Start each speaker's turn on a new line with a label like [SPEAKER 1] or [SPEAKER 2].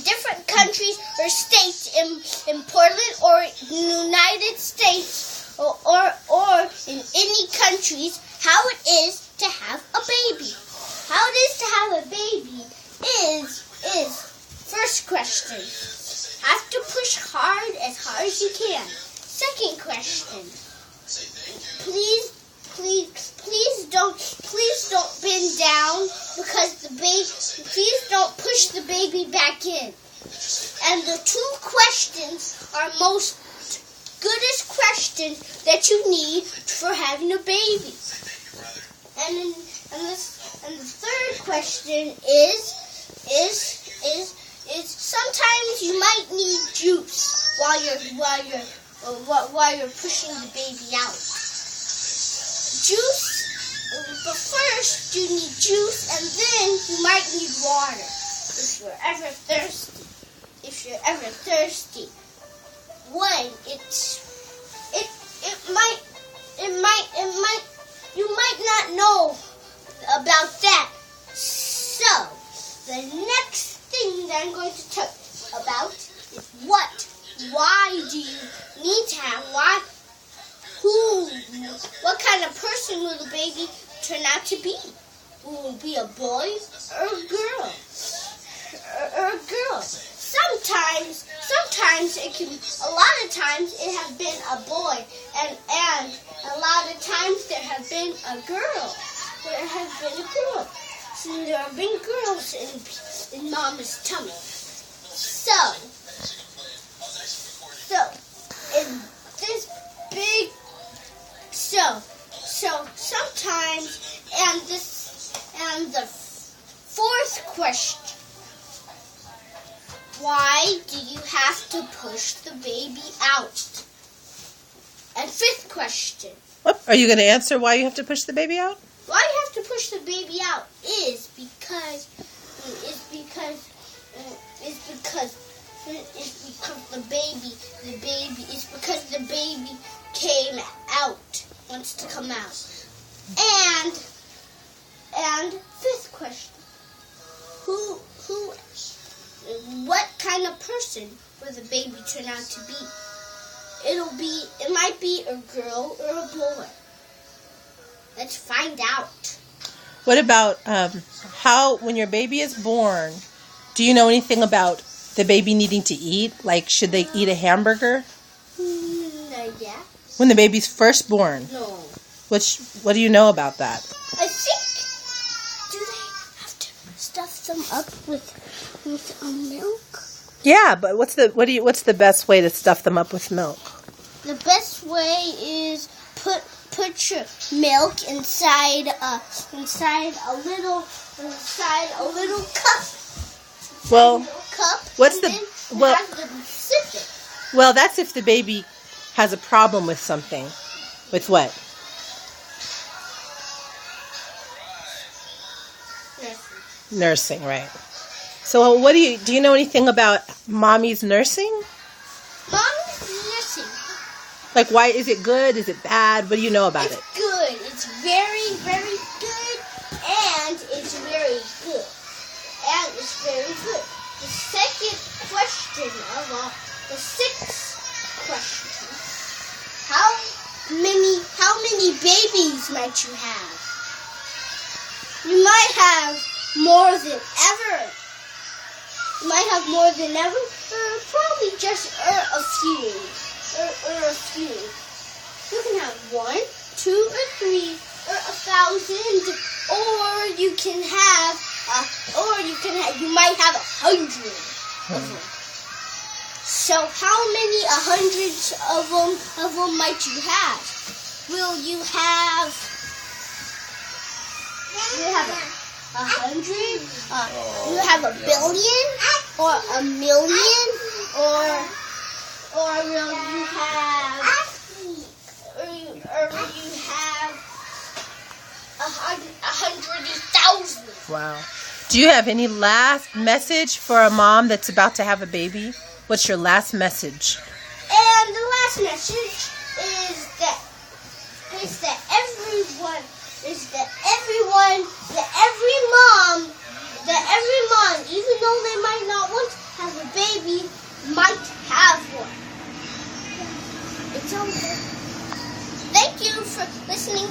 [SPEAKER 1] in different countries or states in Portland or United States or in any countries how it is to have a baby. How it is to have a baby is first question. Have to push hard as you can. Second question. Please don't bend down because please don't push the baby back in. And the two questions are most goodest questions that you need for having a baby. And the third question is sometimes you might need juice while you're pushing the baby out. Juice, but first you need juice and then you might need water if you're ever thirsty. You might not know about that. So the next thing that I'm going to talk about is why do you need to have, what kind of person will the baby turn out to be? Will it be a boy or a girl? Sometimes it can, a lot of times it has been a boy, and a lot of times there have been a girl. There has been a girl. So there have been girls in Mama's tummy. So in this big, so sometimes, and the fourth question, why do you have to push the baby out? And fifth question.
[SPEAKER 2] Are you going to answer why you have to push the baby out?
[SPEAKER 1] Why you have to push the baby out is because the baby came out, wants to come out. And fifth question, what kind of person will the baby turn out to be? It might be a girl or a boy. Let's find out.
[SPEAKER 2] What about how, when your baby is born, do you know anything about the baby needing to eat? Like, should they eat a hamburger?
[SPEAKER 1] Yeah.
[SPEAKER 2] When the baby's first born?
[SPEAKER 1] No.
[SPEAKER 2] What do you know about that?
[SPEAKER 1] I think, do they have to stuff them up with milk?
[SPEAKER 2] Yeah, but what's the best way to stuff them up with milk?
[SPEAKER 1] The best way is put your milk inside a little cup.
[SPEAKER 2] Well,
[SPEAKER 1] Have them sip it.
[SPEAKER 2] Well, that's if the baby has a problem with something. With what? Nursing, right. So do you know anything about mommy's nursing?
[SPEAKER 1] Mommy's nursing.
[SPEAKER 2] Like, why is it good? Is it bad? What do you know about it?
[SPEAKER 1] It's good. It's very, very good. And it's very good. The second question the sixth question. How many babies might you have? You might have more than ever. Probably just a few. You can have 1, 2, or 3, or 1,000, or you might have 100 of them. So how many 100s of them might you have? Will you have 100? You have 1 billion, or 1 million, or will you have 100,000?
[SPEAKER 2] Wow. Do you have any last message for a mom that's about to have a baby? What's your last message?
[SPEAKER 1] And the last message is that every mom, even though they might not want to have a might have one. It's over. Thank you for listening